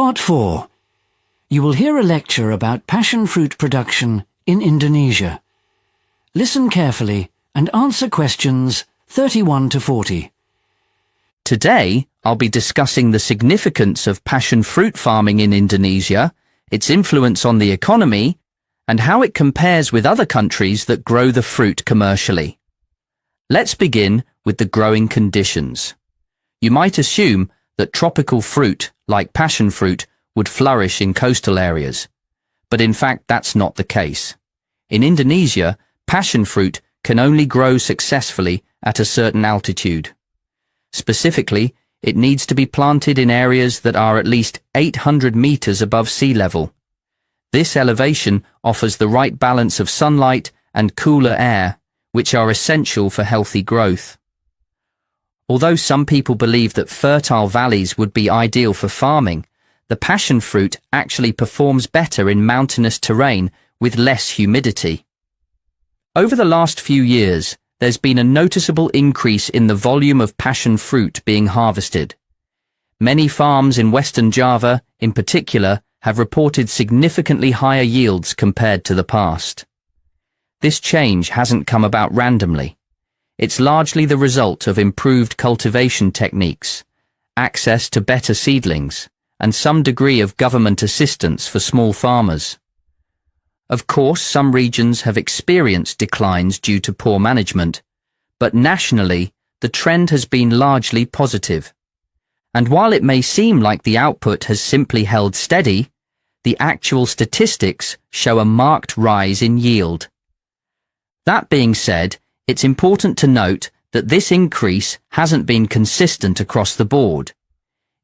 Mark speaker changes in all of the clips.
Speaker 1: Part 4. You will hear a lecture about passion fruit production in Indonesia. Listen carefully and answer questions 31 to 40.
Speaker 2: Today, I'll be discussing the significance of passion fruit farming in Indonesia, its influence on the economy, and how it compares with other countries that grow the fruit commercially. Let's begin with the growing conditions. You might assume that tropical fruit, like passion fruit, would flourish in coastal areas. But in fact, that's not the case. In Indonesia, passion fruit can only grow successfully at a certain altitude. Specifically, it needs to be planted in areas that are at least 800 meters above sea level. This elevation offers the right balance of sunlight and cooler air, which are essential for healthy growth. Although some people believe that fertile valleys would be ideal for farming, the passion fruit actually performs better in mountainous terrain with less humidity. Over the last few years, there's been a noticeable increase in the volume of passion fruit being harvested. Many farms in Western Java, in particular, have reported significantly higher yields compared to the past. This change hasn't come about randomly. It's largely the result of improved cultivation techniques, access to better seedlings, and some degree of government assistance for small farmers. Of course, some regions have experienced declines due to poor management, but nationally, the trend has been largely positive. And while it may seem like the output has simply held steady, the actual statistics show a marked rise in yield. That being said, it's important to note that this increase hasn't been consistent across the board.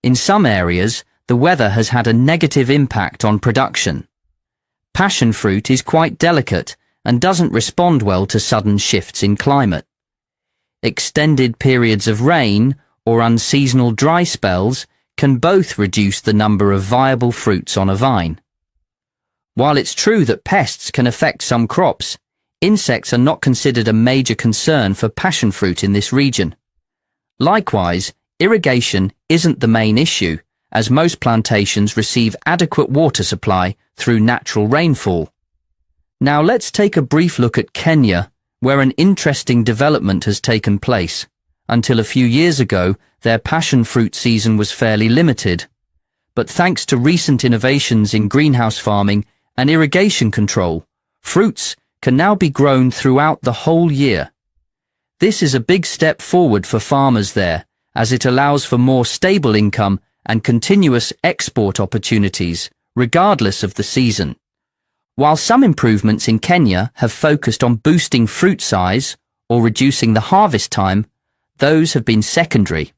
Speaker 2: In some areas, the weather has had a negative impact on production. Passion fruit is quite delicate and doesn't respond well to sudden shifts in climate. Extended periods of rain or unseasonal dry spells can both reduce the number of viable fruits on a vine. While it's true that pests can affect some crops, insects are not considered a major concern for passion fruit in this region. Likewise, irrigation isn't the main issue, as most plantations receive adequate water supply through natural rainfall. Now let's take a brief look at Kenya, where an interesting development has taken place. Until a few years ago, their passion fruit season was fairly limited. But thanks to recent innovations in greenhouse farming and irrigation control, fruits can now be grown throughout the whole year. This is a big step forward for farmers there, as it allows for more stable income and continuous export opportunities, regardless of the season. While some improvements in Kenya have focused on boosting fruit size or reducing the harvest time, those have been secondary.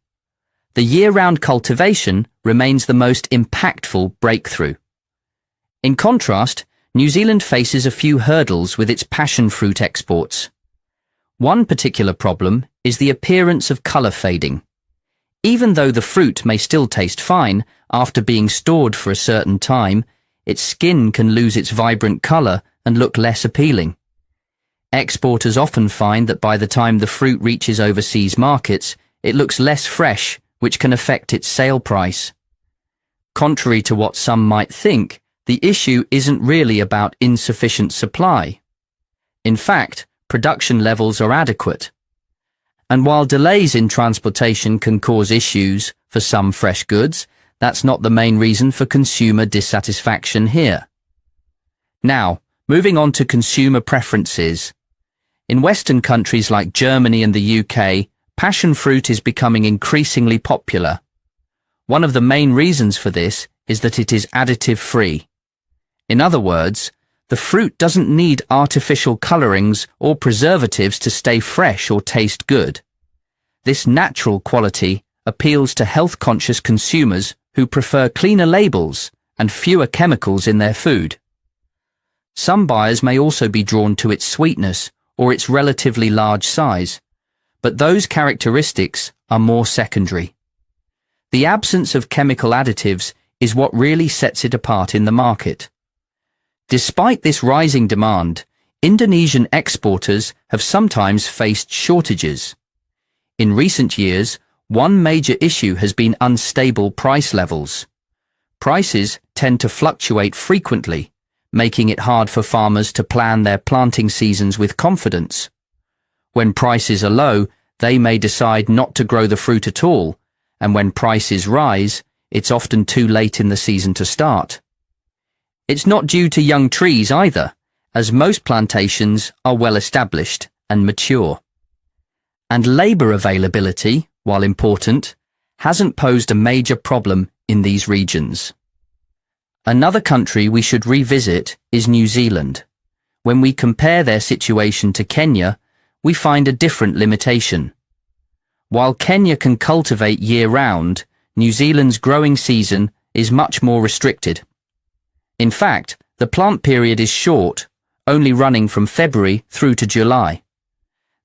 Speaker 2: The year-round cultivation remains the most impactful breakthrough. In contrast, New Zealand faces a few hurdles with its passion fruit exports. One particular problem is the appearance of colour fading. Even though the fruit may still taste fine, after being stored for a certain time, its skin can lose its vibrant colour and look less appealing. Exporters often find that by the time the fruit reaches overseas markets, it looks less fresh, which can affect its sale price. Contrary to what some might think, the issue isn't really about insufficient supply. In fact, production levels are adequate. And while delays in transportation can cause issues for some fresh goods, that's not the main reason for consumer dissatisfaction here. Now, moving on to consumer preferences. In Western countries like Germany and the UK, passion fruit is becoming increasingly popular. One of the main reasons for this is that it is additive-free. In other words, the fruit doesn't need artificial colorings or preservatives to stay fresh or taste good. This natural quality appeals to health-conscious consumers who prefer cleaner labels and fewer chemicals in their food. Some buyers may also be drawn to its sweetness or its relatively large size, but those characteristics are more secondary. The absence of chemical additives is what really sets it apart in the market. Despite this rising demand, Indonesian exporters have sometimes faced shortages. In recent years, one major issue has been unstable price levels. prices tend to fluctuate frequently, making it hard for farmers to plan their planting seasons with confidence. When prices are low, they may decide not to grow the fruit at all, and when prices rise, it's often too late in the season to start. It's not due to young trees either, as most plantations are well established and mature. And labour availability, while important, hasn't posed a major problem in these regions. Another country we should revisit is New Zealand. When we compare their situation to Kenya, we find a different limitation. While Kenya can cultivate year-round, New Zealand's growing season is much more restricted. In fact, the plant period is short, only running from February through to July.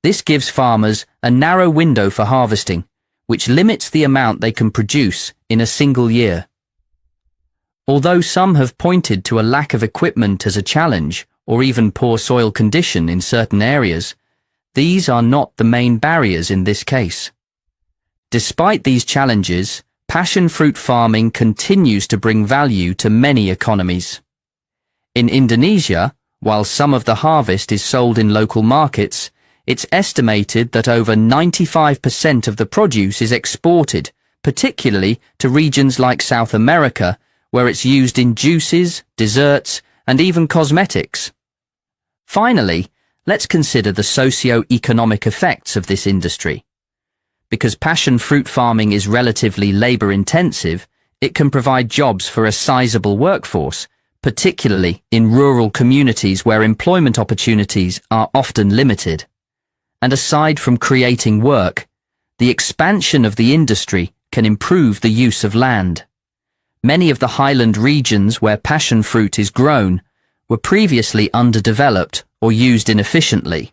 Speaker 2: This gives farmers a narrow window for harvesting, which limits the amount they can produce in a single year. Although some have pointed to a lack of equipment as a challenge, or even poor soil condition in certain areas, these are not the main barriers in this case. Despite these challenges, passion fruit farming continues to bring value to many economies. In Indonesia, while some of the harvest is sold in local markets, it's estimated that over 95% of the produce is exported, particularly to regions like South America, where it's used in juices, desserts, and even cosmetics. Finally, let's consider the socio-economic effects of this industry. Because passion fruit farming is relatively labour-intensive, it can provide jobs for a sizable workforce, particularly in rural communities where employment opportunities are often limited. And aside from creating work, the expansion of the industry can improve the use of land. Many of the highland regions where passion fruit is grown were previously underdeveloped or used inefficiently.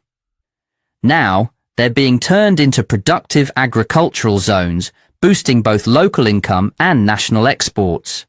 Speaker 2: Now, they're being turned into productive agricultural zones, boosting both local income and national exports.